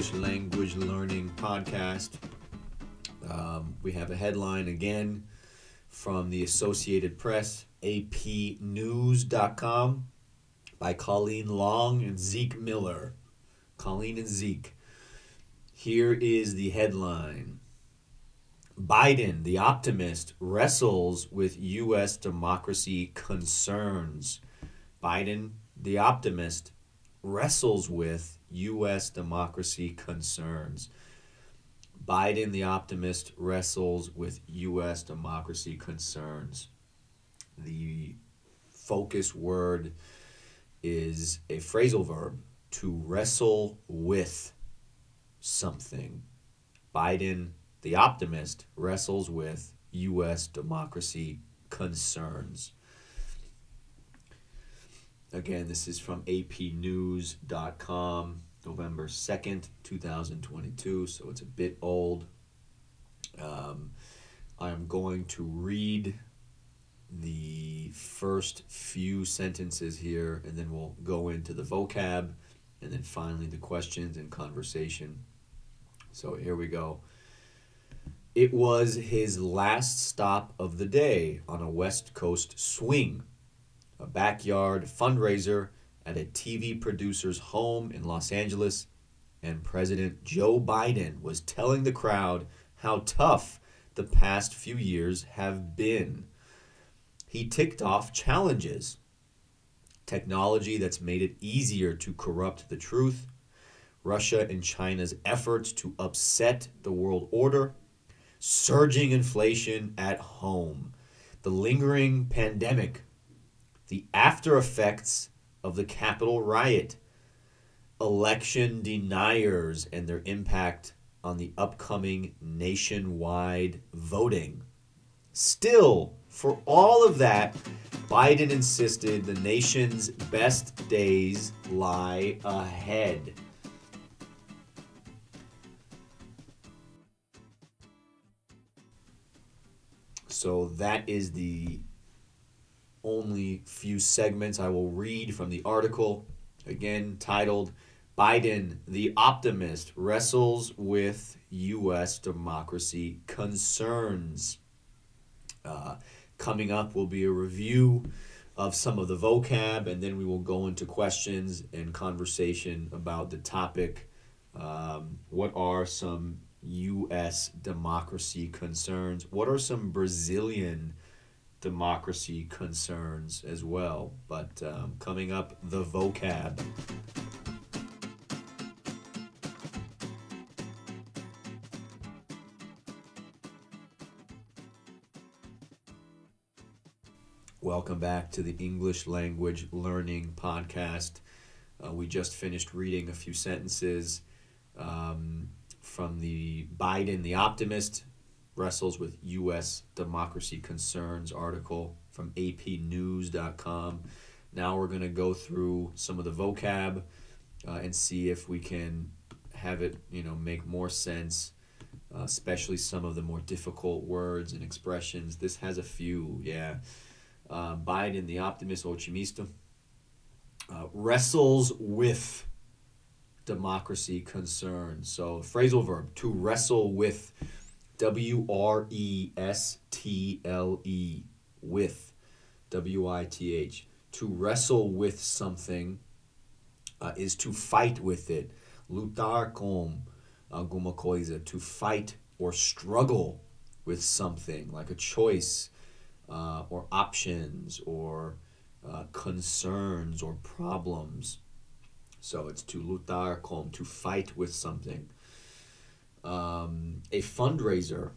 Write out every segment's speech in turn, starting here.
English language learning podcast. We have a headline again from the Associated Press, apnews.com, by Colleen Long and Zeke Miller. Colleen and Zeke. Here is the headline. Biden, the optimist, wrestles with U.S. democracy concerns. Biden, the optimist, wrestles with U.S. democracy concerns. Biden, the optimist, wrestles with U.S. democracy concerns. The focus word is a phrasal verb, to wrestle with something. Biden, the optimist, wrestles with U.S. democracy concerns. Again, this is from apnews.com, November 2nd, 2022, so it's a bit old. I'm going to read the first few sentences here, and then we'll go into the vocab, and then finally the questions and conversation. So here we go. It was his last stop of the day on a West Coast swing, a backyard fundraiser at a TV producer's home in Los Angeles, and President Joe Biden was telling the crowd how tough the past few years have been. He ticked off challenges: technology that's made it easier to corrupt the truth, Russia and China's efforts to upset the world order, surging inflation at home, the lingering pandemic, the after effects of the Capitol riot, election deniers and their impact on the upcoming nationwide voting. Still, for all of that, Biden insisted the nation's best days lie ahead. So that is the only few segments I will read from the article, again titled, Biden, the optimist, wrestles with U.S. democracy concerns. Coming up will be a review of some of the vocab, and then we will go into questions and conversation about the topic. What are some U.S. democracy concerns? What are some Brazilian democracy concerns as well? But coming up, the vocab. Welcome back to the English Language Learning Podcast. We just finished reading a few sentences from the Biden, the optimist, wrestles with U.S. democracy concerns article from apnews.com. Now we're going to go through some of the vocab and see if we can have it, make more sense, especially some of the more difficult words and expressions. This has a few, yeah. Biden, the optimist, otimista, wrestles with democracy concerns. So phrasal verb, to wrestle with, W-R-E-S-T-L-E, with, W-I-T-H. To wrestle with something is to fight with it. Lutar, alguma, coisa, to fight or struggle with something, like a choice, or options, or concerns, or problems. So it's to lutar com, to fight with something. A fundraiser.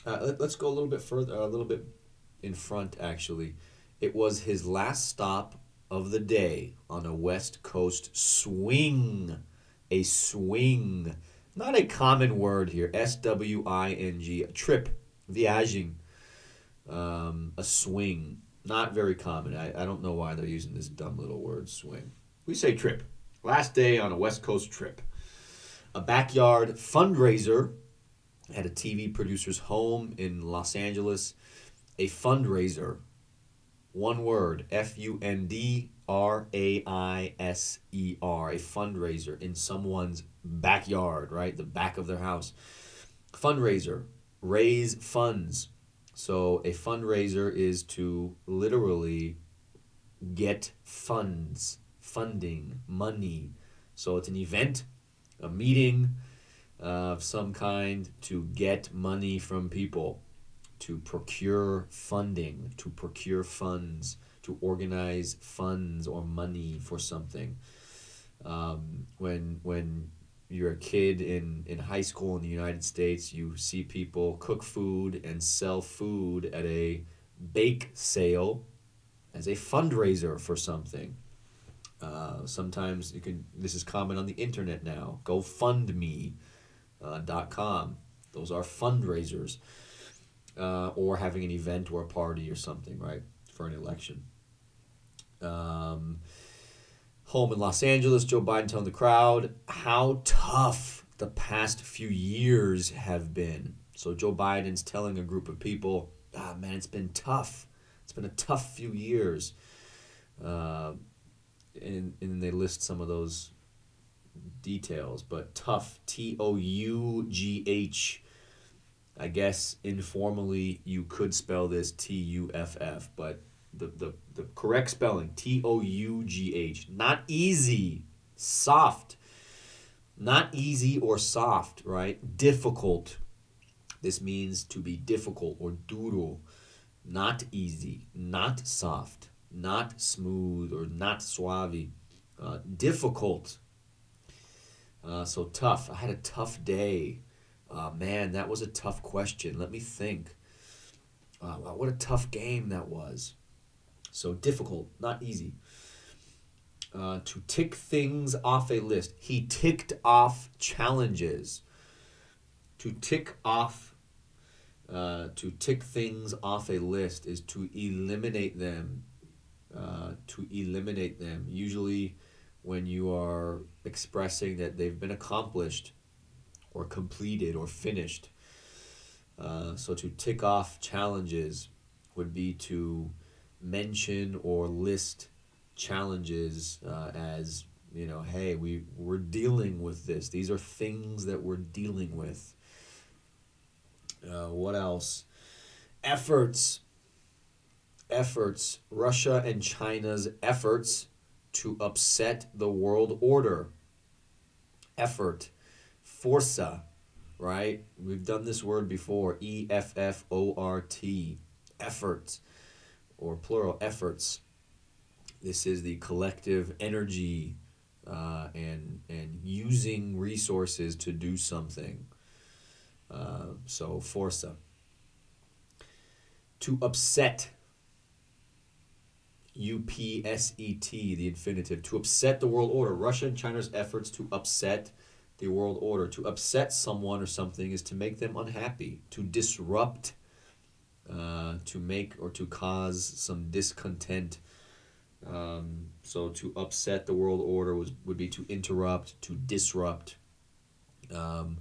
Let's go a little bit further, a little bit in front, actually. It was his last stop of the day on a West Coast swing. A swing. Not a common word here. S-W-I-N-G. A trip. Viagem. A swing. Not very common. I don't know why they're using this dumb little word, swing. We say trip. Last day on a West Coast trip. A backyard fundraiser at a TV producer's home in Los Angeles. A fundraiser. One word, fundraiser, a fundraiser in someone's backyard, right? The back of their house. Fundraiser, raise funds. So a fundraiser is to literally get funds, funding, money. So it's an event, a meeting of some kind to get money from people, to procure funding, to procure funds, to organize funds or money for something. When you're a kid in high school in the United States, you see people cook food and sell food at a bake sale as a fundraiser for something. Sometimes you can. This is common on the internet now. GoFundMe.com. Those are fundraisers, or having an event or a party or something, right, for an election. Um, Home in Los Angeles, Joe Biden telling the crowd how tough the past few years have been. So Joe Biden's telling a group of people, man, it's been tough. It's been a tough few years. Uh, and they list some of those details, but tough, Tough. I guess informally you could spell this Tuff, but the correct spelling, Tough. Not easy, soft. Not easy or soft, right? Difficult. This means to be difficult, or duro. Not easy, not soft, not smooth, or not suave. Difficult. So tough. I had a tough day. Man, that was a tough question. Let me think. Wow, what a tough game that was. So difficult, not easy. To tick things off a list. He ticked off challenges. To tick off, to tick things off a list is to eliminate them. To eliminate them. Usually, when you are expressing that they've been accomplished, or completed, or finished. So to tick off challenges would be to mention or list challenges as, hey, we're dealing with this. These are things that we're dealing with. What else? Efforts. Russia and China's efforts to upset the world order. Effort. Forza, right? We've done this word before. EFFORT. Effort, or plural, efforts. This is the collective energy and using resources to do something. So forza. To upset. UPSET, the infinitive. To upset the world order. Russia and China's efforts to upset the world order. To upset someone or something is to make them unhappy. To disrupt, to make or to cause some discontent. So to upset the world order would be to interrupt, to disrupt. To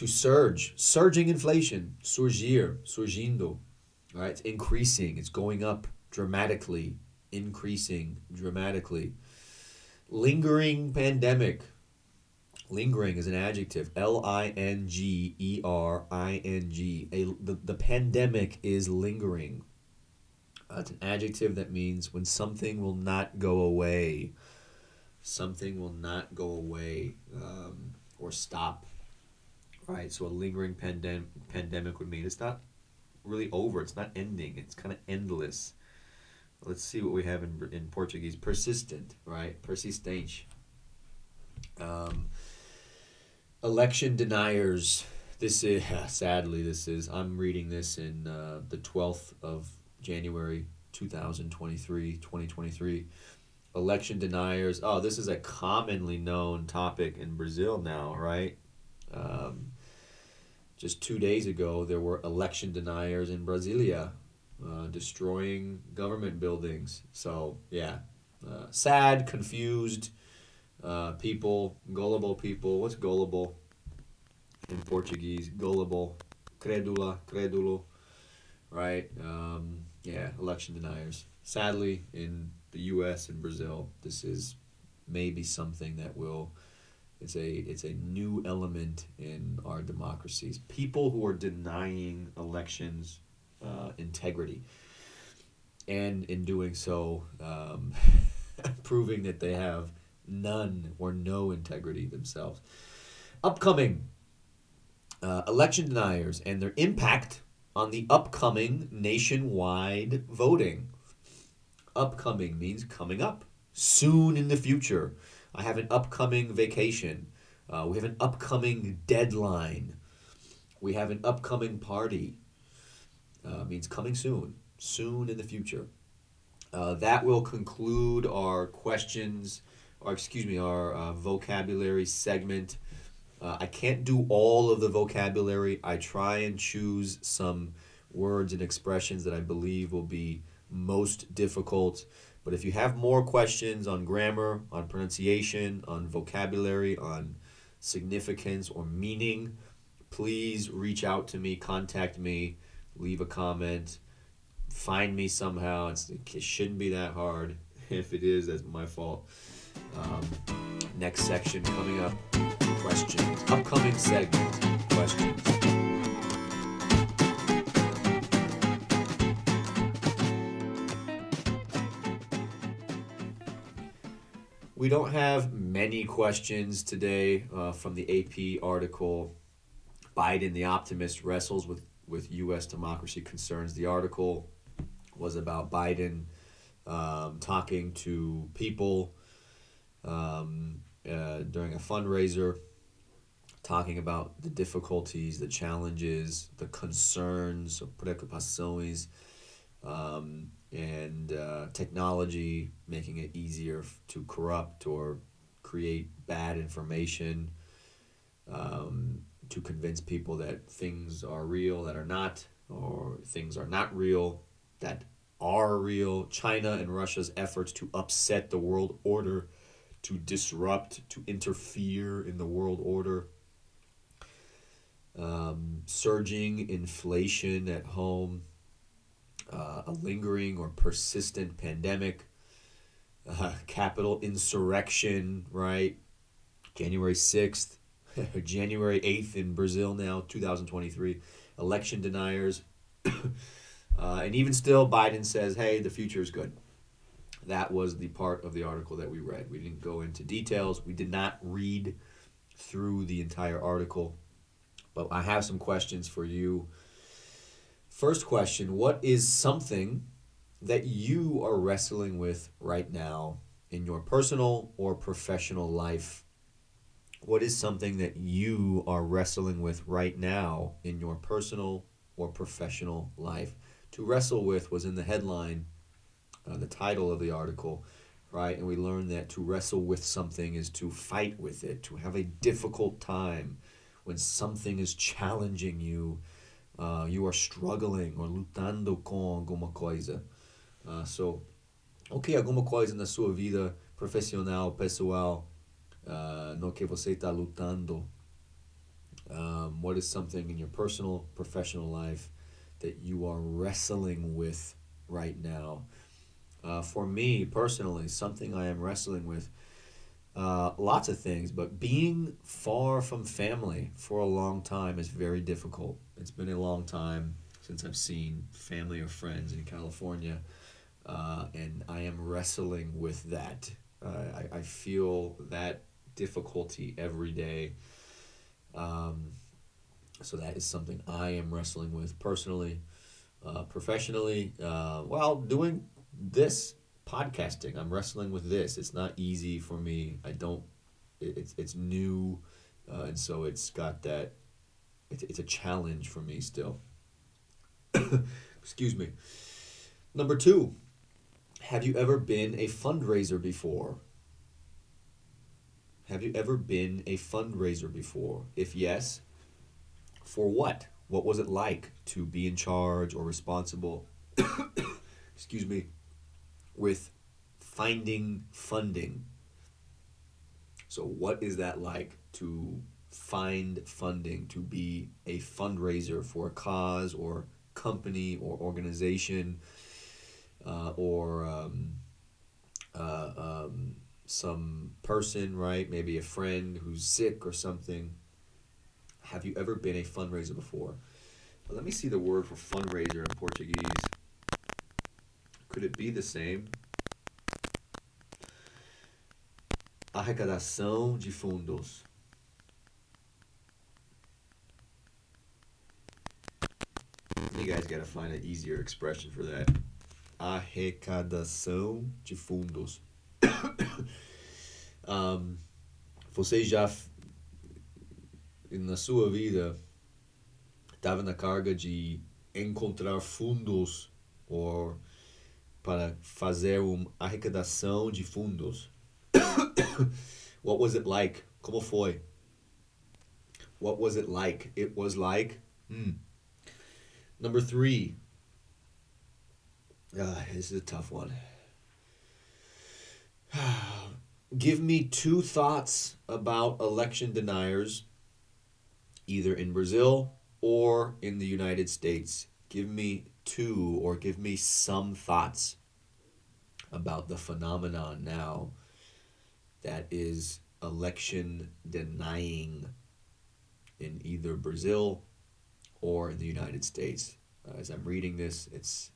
surging inflation, surgindo, right? It's increasing, it's going up dramatically, increasing dramatically. Lingering pandemic. Lingering is an adjective, Lingering. The pandemic is lingering. It's an adjective that means when something will not go away. Something will not go away, or stop. Right, so a lingering pandemic would mean it's not really over. It's not ending. It's kind of endless. Let's see what we have in Portuguese. Persistent, right? Persistente. Election deniers. This is, sadly, I'm reading this in the 12th of January, 2023. Election deniers. Oh, this is a commonly known topic in Brazil now, right? Just 2 days ago, there were election deniers in Brasilia, destroying government buildings. So, yeah, sad, confused people, gullible people. What's gullible in Portuguese? Gullible, crédula, crédulo, right? Yeah, election deniers. Sadly, in the U.S. and Brazil, this is maybe something that will. It's a new element in our democracies. People who are denying elections integrity, and in doing so, proving that they have none or no integrity themselves. Upcoming election deniers and their impact on the upcoming nationwide voting. Upcoming means coming up, soon in the future. I have an upcoming vacation. We have an upcoming deadline. We have an upcoming party. Means coming soon, soon in the future. That will conclude our questions, or excuse me, our vocabulary segment. I can't do all of the vocabulary. I try and choose some words and expressions that I believe will be most difficult. But if you have more questions on grammar, on pronunciation, on vocabulary, on significance or meaning, please reach out to me, contact me, leave a comment, find me somehow. It shouldn't be that hard. If it is, that's my fault. Um, Next section coming up. Questions. Upcoming segment. Questions. We don't have many questions today from the AP article. Biden, the optimist, wrestles with U.S. democracy concerns. The article was about Biden talking to people during a fundraiser, talking about the difficulties, the challenges, the concerns, preocupações, and technology making it easier to corrupt or create bad information, to convince people that things are real that are not, or things are not real that are real. China and Russia's efforts to upset the world order, to disrupt, to interfere in the world order. Surging inflation at home, a lingering or persistent pandemic, capital insurrection, right? January 6th, January 8th in Brazil now, 2023. Election deniers. And even still, Biden says, hey, the future is good. That was the part of the article that we read. We didn't go into details. We did not read through the entire article. But I have some questions for you. First question, what is something that you are wrestling with right now in your personal or professional life? What is something that you are wrestling with right now in your personal or professional life? To wrestle with was in the headline, the title of the article, right? And we learned that to wrestle with something is to fight with it, to have a difficult time when something is challenging you. You are struggling or lutando com alguma coisa. So, alguma coisa na sua vida profissional, pessoal, no que você está lutando. What is something in your personal, professional life that you are wrestling with right now? For me personally, something I am wrestling with, lots of things, but being far from family for a long time is very difficult. It's been a long time since I've seen family or friends in California, and I am wrestling with that. I feel that difficulty every day. So that is something I am wrestling with personally. Professionally, while doing this podcasting, I'm wrestling with this. It's not easy for me. It's new, and so it's got that. It's a challenge for me still. Excuse me. Number 2, have you ever been a fundraiser before? Have you ever been a fundraiser before? If yes, for what? What was it like to be in charge or responsible, excuse me, with finding funding? So what is that like to find funding, to be a fundraiser for a cause or company or organization? or some person, right? Maybe a friend who's sick or something. Have you ever been a fundraiser before? Let me see the word for fundraiser in Portuguese. Could it be the same? Arrecadação de fundos. You guys gotta find an easier expression for that. Arrecadação de fundos. Você já, na sua vida, estava na carga de encontrar fundos ou para fazer uma arrecadação de fundos? What was it like? Como foi? What was it like? It was like. Number 3. This is a tough one. Give me 2 thoughts about election deniers, either in Brazil or in the United States. Give me 2, or give me some thoughts about the phenomenon now that is election denying in either Brazil or in the United States. As I'm reading this, it's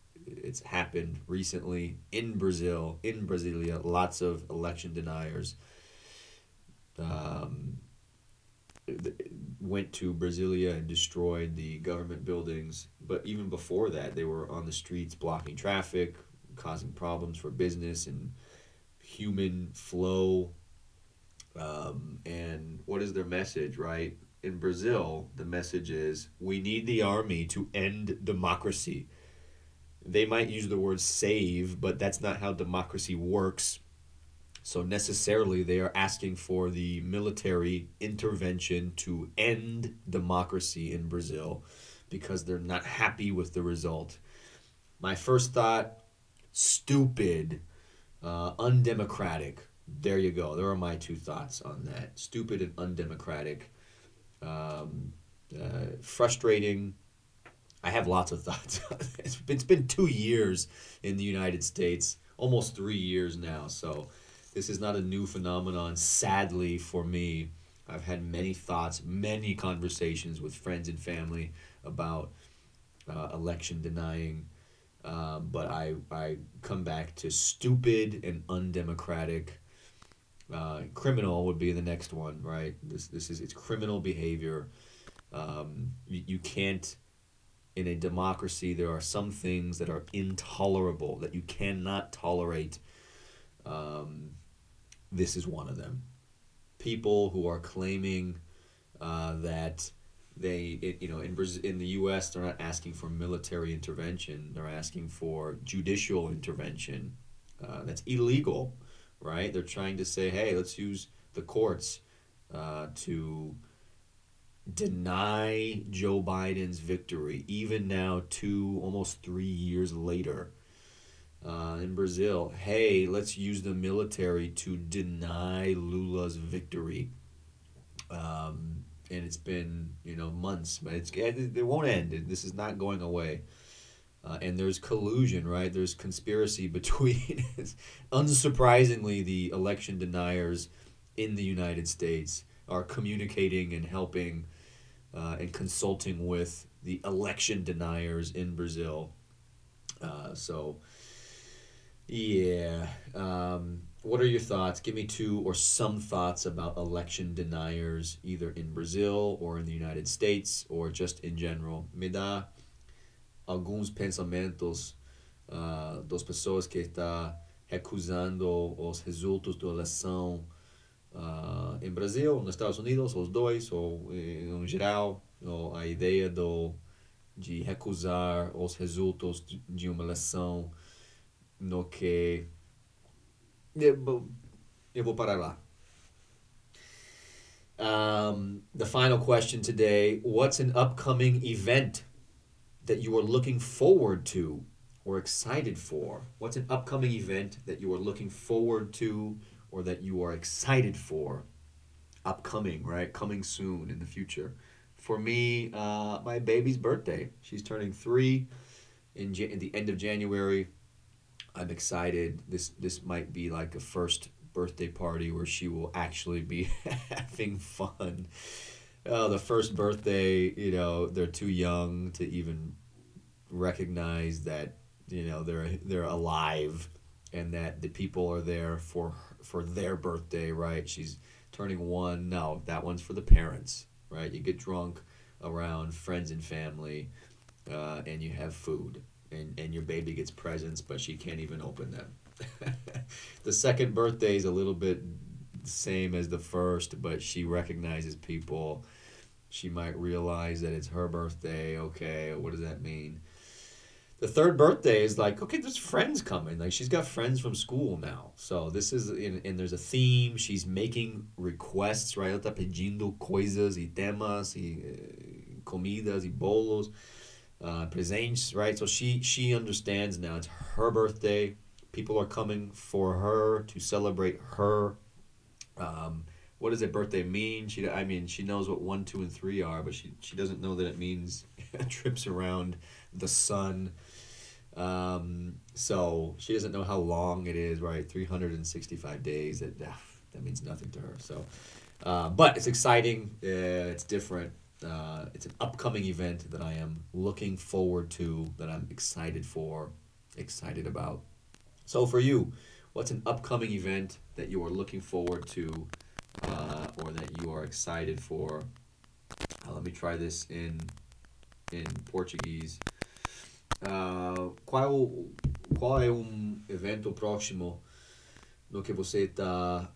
happened recently in Brazil, in Brasilia. Lots of election deniers went to Brasilia and destroyed the government buildings. But even before that, they were on the streets blocking traffic, causing problems for business and human flow. And what is their message, right? In Brazil, the message is, we need the army to end democracy. They might use the word save, but that's not how democracy works. So necessarily they are asking for the military intervention to end democracy in Brazil because they're not happy with the result. My first thought, stupid, undemocratic. There you go. There are my 2 thoughts on that. Stupid and undemocratic. Frustrating. I have lots of thoughts. It's been 2 years in the United States, almost 3 years now. So this is not a new phenomenon, sadly, for me. I've had many thoughts, many conversations with friends and family about election denying. But I come back to stupid and undemocratic. Criminal would be the next one, right? It's criminal behavior. You can't, in a democracy, there are some things that are intolerable, that you cannot tolerate. This is one of them. People who are claiming that in the U.S. they're not asking for military intervention; they're asking for judicial intervention. That's illegal, right? They're trying to say, hey, let's use the courts to deny Joe Biden's victory, even now, almost 3 years later. In Brazil, hey, let's use the military to deny Lula's victory. And it's been, months, but it won't end. This is not going away. And there's collusion, right? There's conspiracy between, unsurprisingly, the election deniers in the United States are communicating and helping and consulting with the election deniers in Brazil. Yeah. What are your thoughts? Give me 2 or some thoughts about election deniers, either in Brazil or in the United States, or just in general. Me dá alguns pensamentos das pessoas que estão recusando os resultados da eleição em Brasil, nos Estados Unidos, os dois, ou em geral, ou a ideia de recusar os resultados de uma eleição no que... Eu vou parar lá. The final question today, what's an upcoming event that you are looking forward to or excited for? What's an upcoming event that you are looking forward to or that you are excited for? Upcoming, right? Coming soon in the future. For me, my baby's birthday. She's turning 3 in the end of January. I'm excited. This might be like a first birthday party where she will actually be having fun. The first birthday, they're too young to even recognize that they're alive, and that the people are there for their birthday, right? She's turning 1. No, that one's for the parents, right? You get drunk around friends and family, and you have food, and your baby gets presents, but she can't even open them. The second birthday is a little bit the same as the first, but she recognizes people. She might realize that it's her birthday. Okay, what does that mean? The third birthday is like, okay, there's friends coming. Like, she's got friends from school now. So this is, and there's a theme. She's making requests, right? Ela tá pedindo coisas e temas e comidas e bolos, presentes, right? So she understands now it's her birthday. People are coming for her to celebrate her. Um, what does a birthday mean? She knows what 1, 2, and 3 are, but she doesn't know that it means trips around the sun. So she doesn't know how long it is, right? 365 days. That means nothing to her. So, but it's exciting. It's different. It's an upcoming event that I am looking forward to, that I'm excited for, excited about. So for you, what's an upcoming event that you are looking forward to, or that you are excited for? Let me try this in Portuguese. Qual é evento próximo no que você está,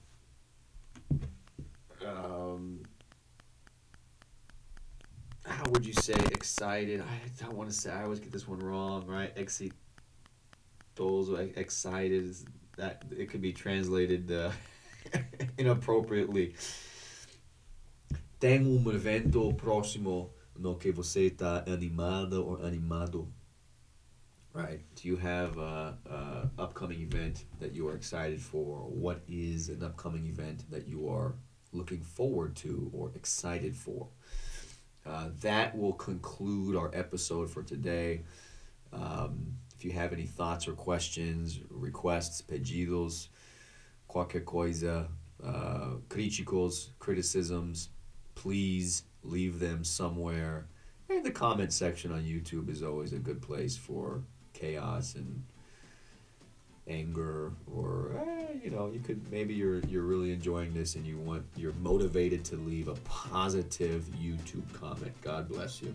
how would you say excited? I don't want to say, I always get this one wrong, right? Excited, that it could be translated inappropriately. Tem evento próximo no que você está animada ou animado? Right. Do you have a upcoming event that you are excited for? What is an upcoming event that you are looking forward to or excited for? That will conclude our episode for today. If you have any thoughts or questions, requests, pedidos, qualquer coisa, críticos, criticisms, please leave them somewhere. And the comment section on YouTube is always a good place for chaos and anger, or you could, maybe you're really enjoying this and you're motivated to leave a positive YouTube comment. God bless you.